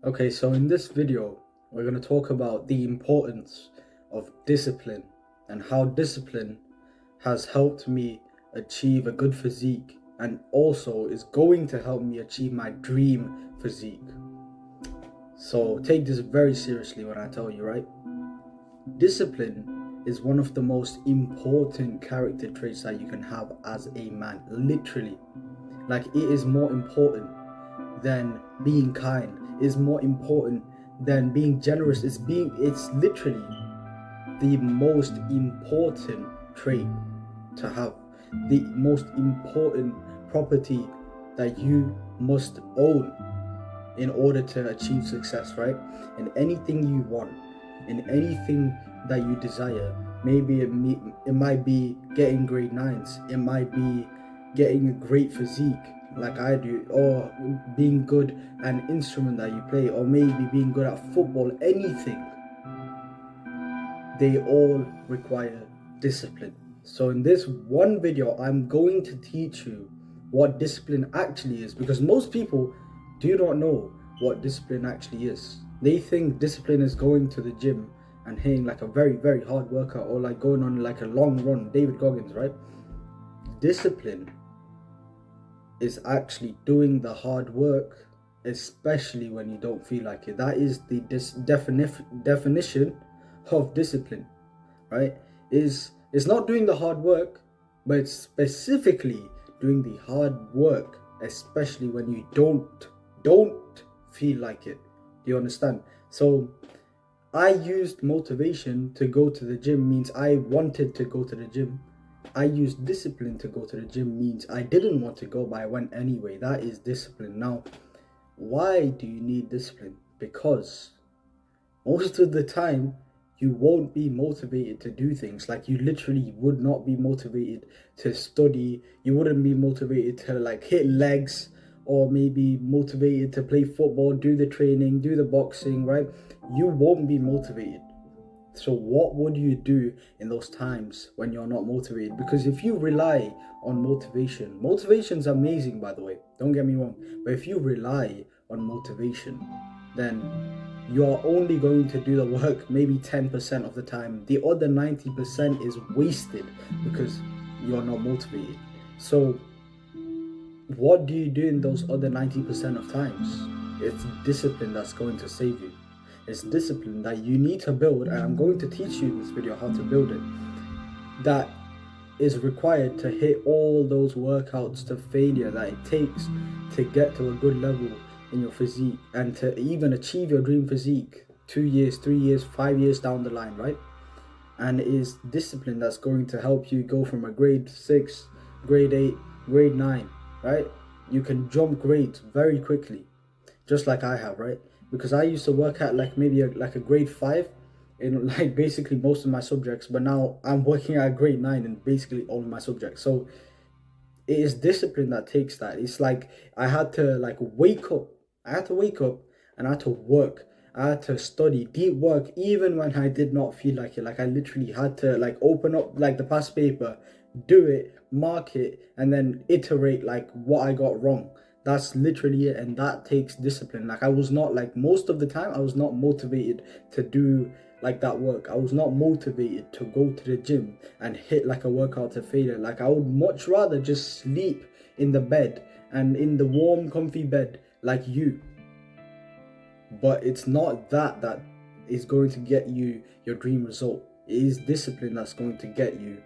Okay, so in this video, we're going to talk about the importance of discipline and how discipline has helped me achieve a good physique and also is going to help me achieve my dream physique. So take this very seriously when I tell you, right? Discipline is one of the most important character traits that you can have as a man, literally. Like, it is more important than being kind, is more important than being generous. It's literally the most important trait to have, the most important property that you must own in order to achieve success, right? In anything you want, in anything that you desire. Maybe it might be getting grade nines, it might be getting a great physique like I do, or being good at an instrument that you play, or maybe being good at football. Anything, they all require discipline. So in this one video, I'm going to teach you what discipline actually is, because most people do not know what discipline actually is. They think discipline is going to the gym and hitting like a very, very hard workout, or like going on like a long run, David Goggins, right? Discipline is actually doing the hard work, especially when you don't feel like it. That is the definition of discipline, right? It's not doing the hard work, but it's specifically doing the hard work, especially when you don't feel like it. Do you understand? So I used motivation to go to the gym, means I wanted to go to the gym. I used discipline to go to the gym, means I didn't want to go, but I went anyway. That is discipline. Now, why do you need discipline? Because most of the time you won't be motivated to do things. Like, you literally would not be motivated to study, you wouldn't be motivated to like hit legs, or maybe motivated to play football, do the training, do the boxing, right? You won't be motivated. So what would you do in those times when you're not motivated? Because if you rely on motivation's amazing, by the way, don't get me wrong, but if you rely on motivation, then you're only going to do the work maybe 10% of the time. The other 90% is wasted because you're not motivated. So what do you do in those other 90% of times? It's discipline that's going to save you. It's discipline that you need to build, and I'm going to teach you in this video how to build it, that is required to hit all those workouts to failure that it takes to get to a good level in your physique, and to even achieve your dream physique 2 years, 3 years, 5 years down the line, right? And it is discipline that's going to help you go from a grade 6, grade 8, grade 9, right? You can jump grades very quickly, just like I have, right? Because I used to work at like maybe like a grade 5 in like basically most of my subjects, but now I'm working at grade 9 in basically all of my subjects. So it is discipline that takes that. It's like I had to like wake up. I had to wake up and I had to work. I had to study, deep work, even when I did not feel like it. Like, I literally had to like open up like the past paper, do it, mark it, and then iterate like what I got wrong. That's literally it, and that takes discipline. Like, I was not, like, most of the time I was not motivated to do like that work. I was not motivated to go to the gym and hit like a workout to failure. Like, I would much rather just sleep in the bed and in the warm comfy bed like you. But it's not that is going to get you your dream result. It is discipline that's going to get you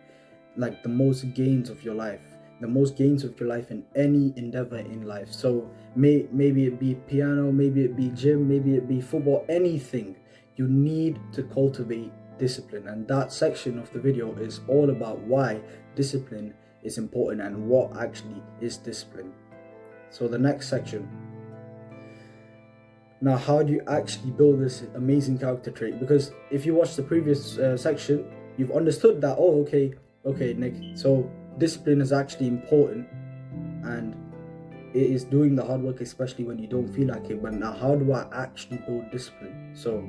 like the most gains of your life, the most gains of your life in any endeavor in life. So maybe it be piano, maybe it be gym, maybe it be football, anything. You need to cultivate discipline, and that section of the video is all about why discipline is important and what actually is discipline. So the next section, now, how do you actually build this amazing character trait? Because if you watch the previous section, you've understood that, oh, okay, Nick, so discipline is actually important, and it is doing the hard work, especially when you don't feel like it. But now, how do I actually build discipline? So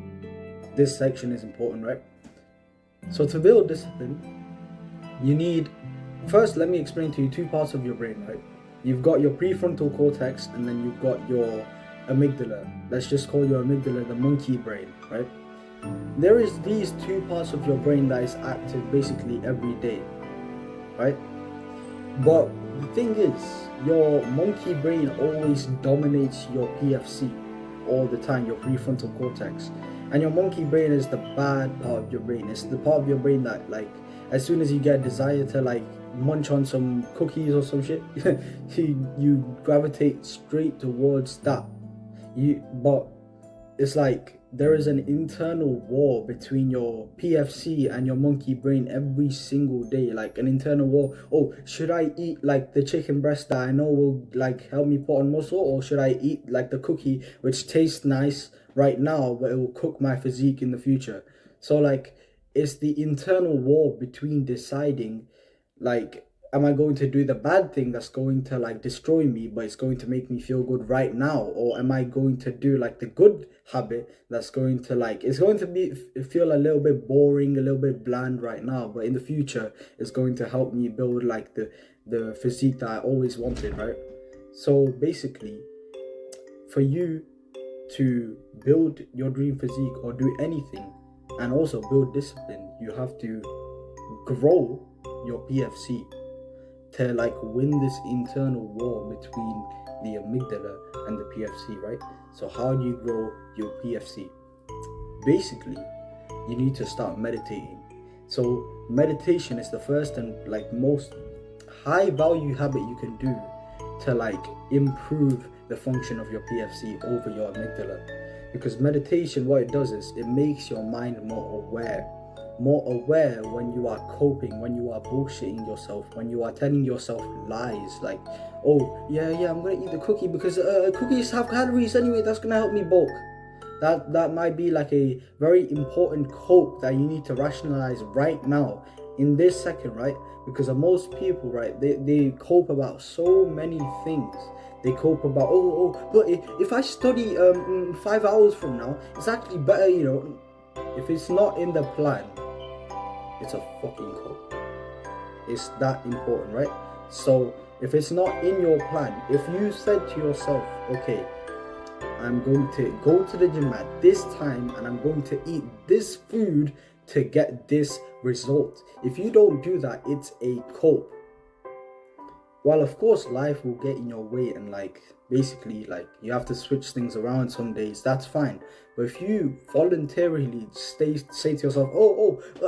this section is important, right? So to build discipline, you need, first, let me explain to you two parts of your brain, right? You've got your prefrontal cortex, and then you've got your amygdala. Let's just call your amygdala the monkey brain, right? There is these two parts of your brain that is active basically every day, right? But the thing is, your monkey brain always dominates your PFC all the time, your prefrontal cortex. And your monkey brain is the bad part of your brain. It's the part of your brain that, like, as soon as you get a desire to, like, munch on some cookies or some shit, you gravitate straight towards that. But it's like there is an internal war between your PFC and your monkey brain every single day, like an internal war. Oh, should I eat like the chicken breast that I know will like help me put on muscle, or should I eat like the cookie which tastes nice right now but it will cook my physique in the future? So like it's the internal war between deciding, like, am I going to do the bad thing that's going to like destroy me but it's going to make me feel good right now, or am I going to do like the good habit that's going to like, it's going to be feel a little bit boring, a little bit bland right now, but in the future it's going to help me build like the physique that I always wanted, right? So basically, for you to build your dream physique or do anything and also build discipline, you have to grow your PFC to like win this internal war between the amygdala and the PFC, right? So how do you grow your PFC? Basically, you need to start meditating. So meditation is the first and like most high value habit you can do to like improve the function of your PFC over your amygdala. Because meditation, what it does is it makes your mind more aware when you are coping, when you are bullshitting yourself, when you are telling yourself lies like, oh yeah, I'm gonna eat the cookie because cookies have calories anyway, that's gonna help me bulk. That might be like a very important cope that you need to rationalize right now in this second, right? Because most people, right, they cope about so many things. They cope about, but if I study 5 hours from now, it's actually better, you know. If it's not in the plan, it's a fucking cope. It's that important, right? So if it's not in your plan, if you said to yourself, okay, I'm going to go to the gym at this time and I'm going to eat this food to get this result. If you don't do that, it's a cope. While of course life will get in your way and like basically like you have to switch things around some days, that's fine. But if you voluntarily say to yourself,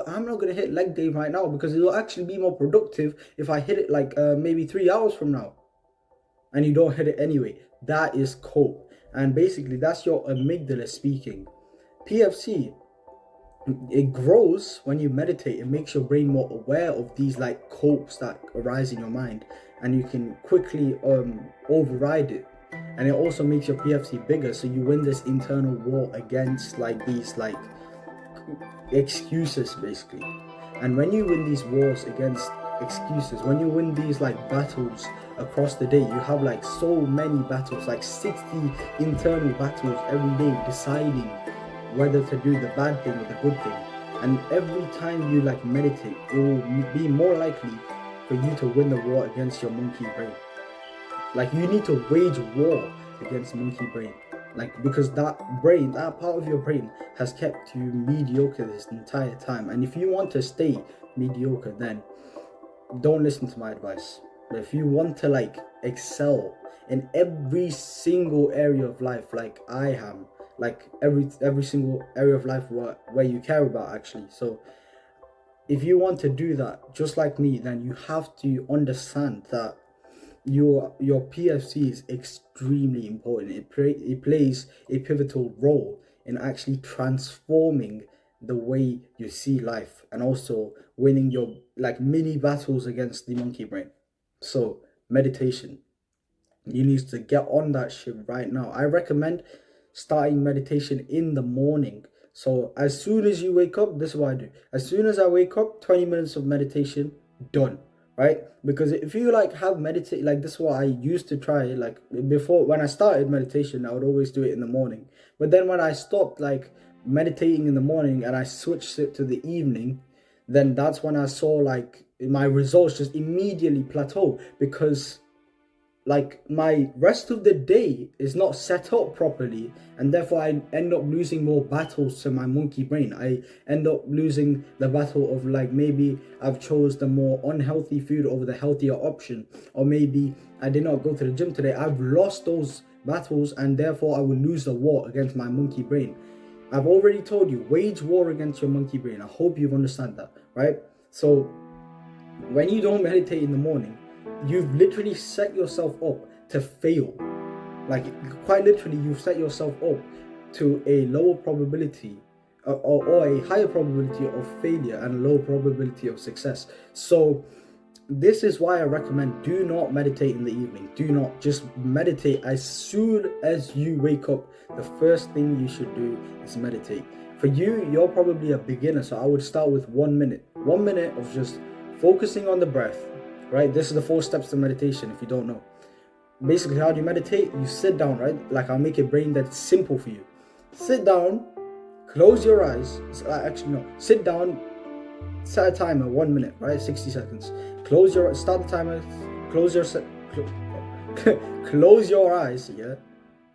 I'm not gonna hit leg day right now because it'll actually be more productive if I hit it like maybe 3 hours from now, and you don't hit it anyway, that is cope. And basically that's your amygdala speaking. PFC, it grows when you meditate. It makes your brain more aware of these like copes that arise in your mind, and you can quickly override it. And it also makes your PFC bigger, so you win this internal war against like these like excuses basically. And when you win these wars against excuses, when you win these like battles across the day, you have like so many battles, like 60 internal battles every day, deciding whether to do the bad thing or the good thing. And every time you like meditate, it will be more likely for you to win the war against your monkey brain. Like you need to wage war against monkey brain, like because that brain, that part of your brain has kept you mediocre this entire time. And if you want to stay mediocre, then don't listen to my advice. But if you want to like excel in every single area of life, like I am, like every single area of life where you care about actually. So if you want to do that just like me, then you have to understand that your PFC is extremely important. It plays a pivotal role in actually transforming the way you see life and also winning your like mini battles against the monkey brain. So meditation, you need to get on that shit right now. I recommend starting meditation in the morning. So as soon as you wake up, this is what I do. As soon as I wake up, 20 minutes of meditation, done, right? Because if you like have meditate, like this is what I used to try, like before when I started meditation, I would always do it in the morning. But then when I stopped like meditating in the morning and I switched it to the evening, then that's when I saw like my results just immediately plateau, because like my rest of the day is not set up properly, and therefore I end up losing more battles to my monkey brain. I end up losing the battle of like, maybe I've chose the more unhealthy food over the healthier option, or maybe I did not go to the gym today. I've lost those battles, and therefore I will lose the war against my monkey brain. I've already told you, wage war against your monkey brain. I hope you've understand that, right? So when you don't meditate in the morning, you've literally set yourself up to fail. Like, quite literally, you've set yourself up to a lower probability or a higher probability of failure and a low probability of success. So this is why I recommend, do not meditate in the evening. Do not. Just meditate as soon as you wake up. The first thing you should do is meditate. For you, you're probably a beginner, so I would start with 1 minute. 1 minute of just focusing on the breath, right? This is the 4 steps to meditation, if you don't know. Basically, how do you meditate? You sit down, right? Like, I'll make it brain dead simple for you. Sit down, close your eyes. Actually, no. Sit down, set a timer, 1 minute, right? 60 seconds. Start the timer, close your eyes, yeah?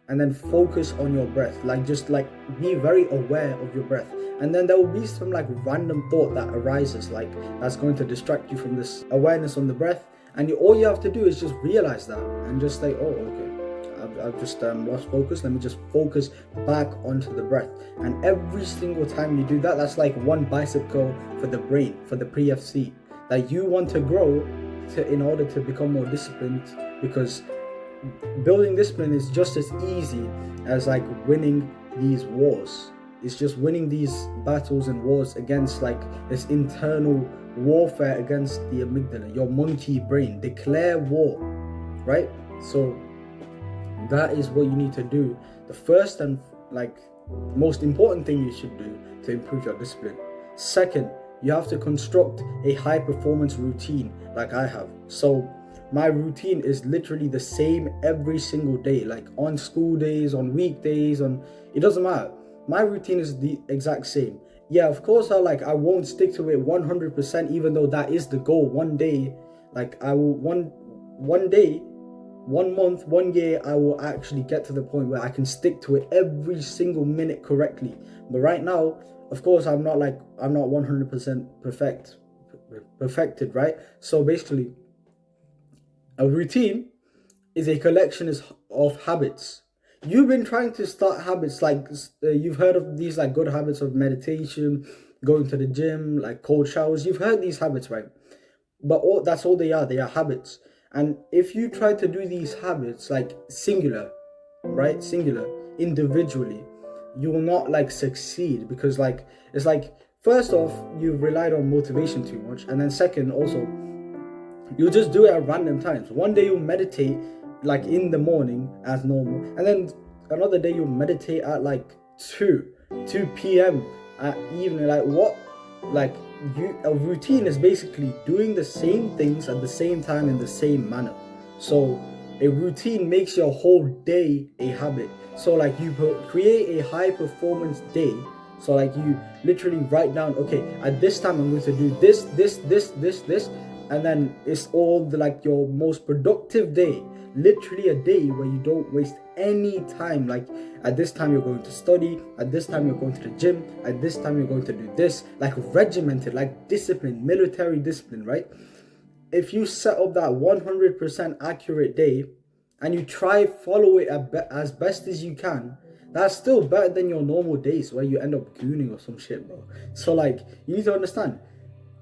And then focus on your breath. Like, just like be very aware of your breath. And then there will be some like random thought that arises, like that's going to distract you from this awareness on the breath. And all you have to do is just realize that and just say, oh, okay, I've just lost focus. Let me just focus back onto the breath. And every single time you do that, that's like one bicep curl for the brain, for the pre-FC, that you want to grow in order to become more disciplined, because building discipline is just as easy as like winning these wars. It's just winning these battles and wars against like this internal warfare against the amygdala, your monkey brain. Declare war, right? So that is what you need to do. The first and like most important thing you should do to improve your discipline. Second, you have to construct a high performance routine like I have. So my routine is literally the same every single day, like on school days, on weekdays, it doesn't matter. My routine is the exact same. Yeah, of course, I won't stick to it 100%, even though that is the goal. One day, like I will, one day, 1 month, 1 year, I will actually get to the point where I can stick to it every single minute correctly. But right now, of course, I'm not 100% perfected, right? So basically, a routine is a collection of habits. You've been trying to start habits, like you've heard of these like good habits of meditation, going to the gym, like cold showers. You've heard these habits, right? But that's all they are. They are habits. And if you try to do these habits like singular, right? Singular, individually, you will not like succeed, because like it's like, first off, you've relied on motivation too much, and then second, also, you'll just do it at random times. One day you'll meditate like in the morning as normal, and then another day you'll meditate at like 2 p.m. at evening. Like what? Like a routine is basically doing the same things at the same time in the same manner. So a routine makes your whole day a habit. So like you create a high performance day. So like you literally write down, okay, at this time I'm going to do this, and then it's all like your most productive day. Literally a day where you don't waste any time. Like at this time you're going to study, at this time you're going to the gym, at this time you're going to do this. Like regimented, like discipline, military discipline, right? If you set up that 100% accurate day and you try follow it as best as you can, that's still better than your normal days where you end up gooning or some shit, bro. So like, you need to understand,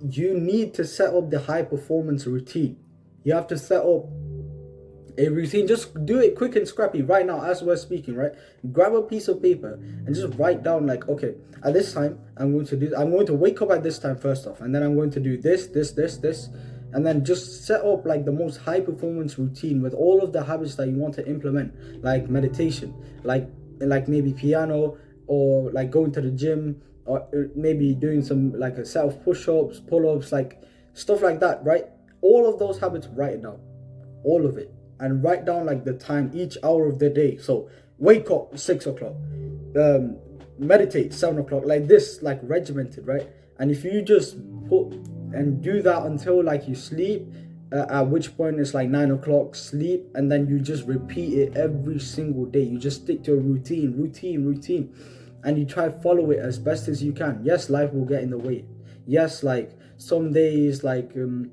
you need to set up the high performance routine. You have to set up a routine. Just do it quick and scrappy right now as we're speaking, right? Grab a piece of paper and just write down like, okay, at this time I'm going to wake up at this time first off, and then I'm going to do this, and then just set up like the most high performance routine with all of the habits that you want to implement, like meditation, like maybe piano, or like going to the gym, or maybe doing some like a set of push-ups, pull-ups, like stuff like that, right? All of those habits, write it down, all of it, and write down like the time, each hour of the day. So wake up 6 o'clock, meditate 7 o'clock, like this, like regimented, right? And if you just put and do that until like you sleep, at which point it's like 9 o'clock, sleep, and then you just repeat it every single day. You just stick to a routine, and you try to follow it as best as you can. Yes, life will get in the way. Yes, like some days, like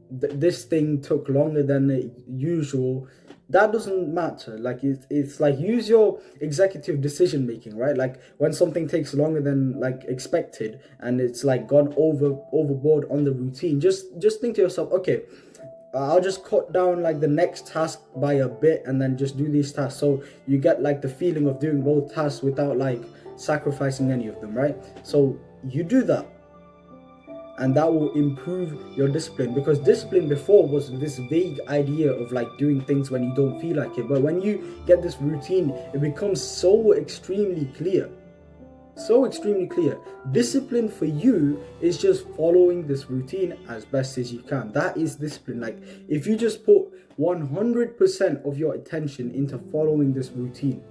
this thing took longer than usual. That doesn't matter. Like it's like, use your executive decision making, right? Like when something takes longer than like expected, and it's like gone overboard on the routine, just think to yourself, okay, I'll just cut down like the next task by a bit, and then just do these tasks, so you get like the feeling of doing both tasks without like sacrificing any of them, right? So you do that, and that will improve your discipline, because discipline before was this vague idea of like doing things when you don't feel like it. But when you get this routine, it becomes so extremely clear. Discipline for you is just following this routine as best as you can. That is discipline. Like if you just put 100% of your attention into following this routine,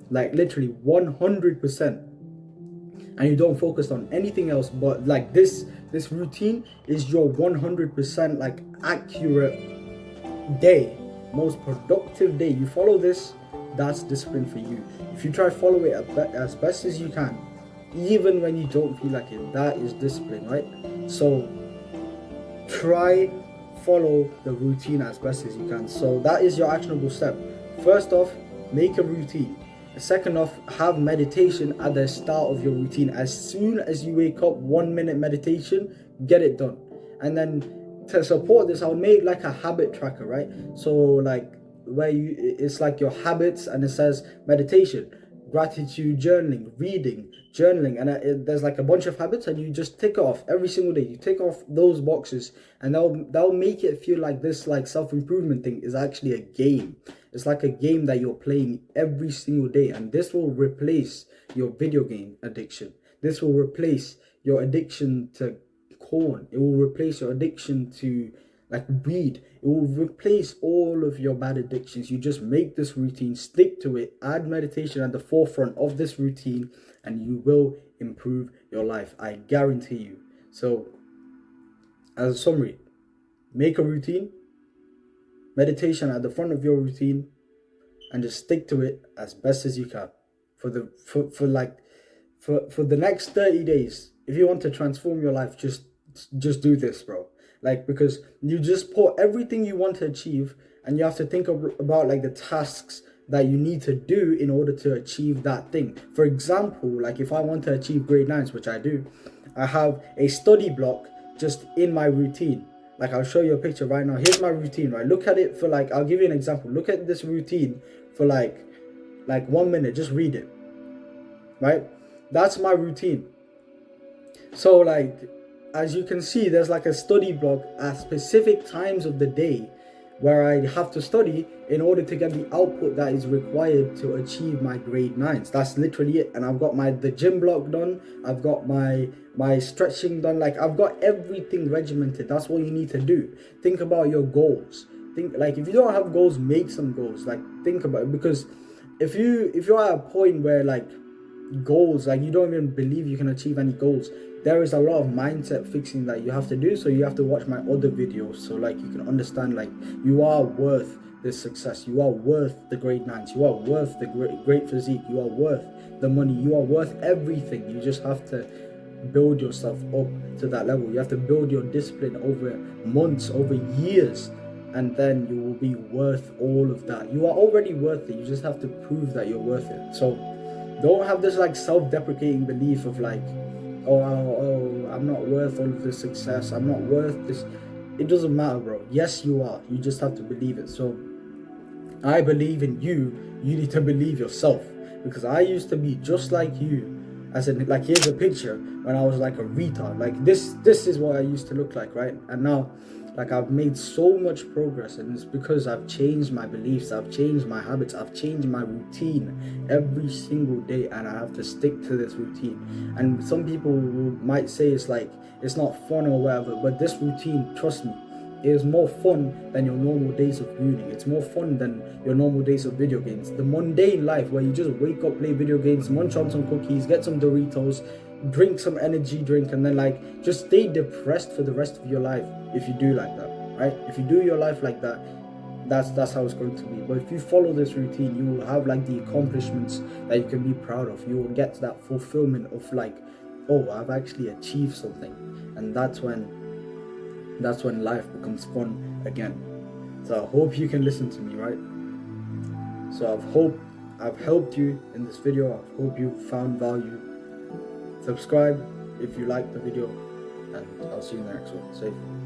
like literally 100%, and you don't focus on anything else, but like this routine is your 100% like accurate day, most productive day. You follow this, that's discipline for you. If you try to follow it as best as you can, even when you don't feel like it, that is discipline, right? So try follow the routine as best as you can. So that is your actionable step. First off, make a routine. Second off, have meditation at the start of your routine. As soon as you wake up, 1 minute meditation, get it done. And then to support this, I'll make like a habit tracker, right? So like where it's like your habits, and it says meditation, gratitude journaling, reading, journaling, and there's like a bunch of habits, and you just tick off every single day. You tick off those boxes, and that'll make it feel like this like self-improvement thing is actually a game. It's like a game that you're playing every single day, and this will replace your video game addiction. This will replace your addiction to corn. It will replace your addiction to like weed. It will replace all of your bad addictions. You just make this routine, stick to it, add meditation at the forefront of this routine, and you will improve your life. I guarantee you. So, as a summary, make a routine, meditation at the front of your routine, and just stick to it as best as you can for the next 30 days. If you want to transform your life, just do this, bro. Like, because you just put everything you want to achieve, and you have to think about like the tasks that you need to do in order to achieve that thing. For example, like if I want to achieve grade 9s, which I do, I have a study block just in my routine. Like I'll show you a picture right now. Here's my routine, right? Look at it for like, I'll give you an example. Look at this routine for like 1 minute. Just read it, right? That's my routine. So like, as you can see, there's like a study block at specific times of the day where I have to study in order to get the output that is required to achieve my grade 9s. That's literally it. And I've got the gym block done. I've got my stretching done. Like I've got everything regimented. That's what you need to do. Think about your goals. Think like, if you don't have goals, make some goals. Like think about it, because if you're at a point where like goals, like you don't even believe you can achieve any goals, there is a lot of mindset fixing that you have to do. So you have to watch my other videos, so like you can understand like you are worth this success. You are worth the grade 9s. You are worth the great physique. You are worth the money. You are worth everything. You just have to build yourself up to that level. You have to build your discipline over months, over years, and then you will be worth all of that. You are already worth it. You just have to prove that you're worth it. So don't have this like self-deprecating belief of like, oh, I'm not worth all of this success. I'm not worth this. It doesn't matter, bro. Yes, you are. You just have to believe it. So I believe in you. You need to believe yourself, because I used to be just like you. As in, like, here's a picture when I was like a retard. Like this is what I used to look like, right? And now, like, I've made so much progress, and it's because I've changed my beliefs, I've changed my habits, I've changed my routine every single day, and I have to stick to this routine. And some people might say it's like, it's not fun or whatever, but this routine, trust me, is more fun than your normal days of reading. It's more fun than your normal days of video games. The mundane life where you just wake up, play video games, munch on some cookies, get some Doritos, drink some energy drink, and then like just stay depressed for the rest of your life if you do like that. right? If you do your life like that, that's how it's going to be. But if you follow this routine, you will have like the accomplishments that you can be proud of. You will get that fulfillment of like, oh, I've actually achieved something. And that's when life becomes fun again. So I hope you can listen to me, right? So I've helped you in this video. I hope you found value. Subscribe if you like the video, and I'll see you in the next one. Safe.